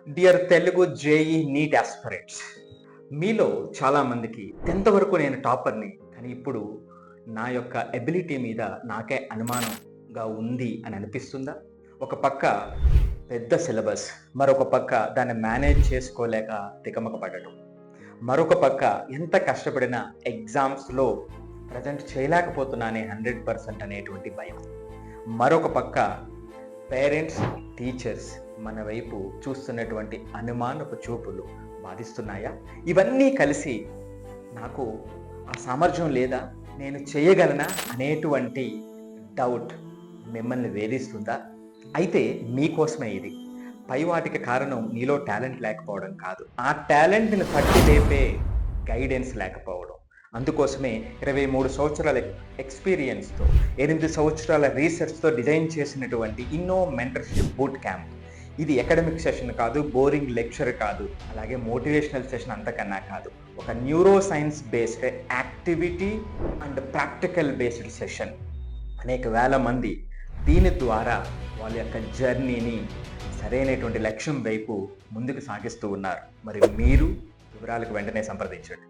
Dear Telugu JEE NEET aspirants, మీలో చాలామందికి 10th వరకు నేను టాపర్ని, కానీ ఇప్పుడు నా యొక్క ఎబిలిటీ మీద నాకే అనుమానంగా ఉంది అని అనిపిస్తుందా? ఒక పక్క పెద్ద సిలబస్, మరొక పక్క దాన్ని మేనేజ్ చేసుకోలేక తికమక పడటం, మరొక పక్క ఎంత కష్టపడినా ఎగ్జామ్స్లో ప్రజెంట్ చేయలేకపోతున్నానే 100% అనేటువంటి భయం, మరొక పక్క పేరెంట్స్, టీచర్స్ మన వైపు చూస్తున్నటువంటి అనుమానపు చూపులు బాధిస్తున్నాయా? ఇవన్నీ కలిసి నాకు ఆ సామర్థ్యం లేదా, నేను చేయగలనా అనేటువంటి డౌట్ మిమ్మల్ని వేధిస్తుందా? అయితే మీకోసమే ఇది. పై వాటికి కారణం నీలో టాలెంట్ లేకపోవడం కాదు, ఆ టాలెంట్ని తట్టి లేపే గైడెన్స్ లేకపోవడం. అందుకోసమే 23 సంవత్సరాల ఎక్స్పీరియన్స్తో, 8 సంవత్సరాల రీసెర్చ్తో డిజైన్ చేసినటువంటి ఇన్నో మెంటర్షిప్ బూట్ క్యాంప్. ఇది అకాడమిక్ సెషన్ కాదు, బోరింగ్ లెక్చర్ కాదు, అలాగే మోటివేషనల్ సెషన్ అంతకన్నా కాదు. ఒక neuro science based activity and practical based session. అనేక వేల మంది దీని ద్వారా వాళ్ళ యొక్క జర్నీని సరైనటువంటి లక్ష్యం వైపు ముందుకు సాగిస్తూ ఉన్నారు. మరి మీరు వివరాలకు వెంటనే సంప్రదించండి.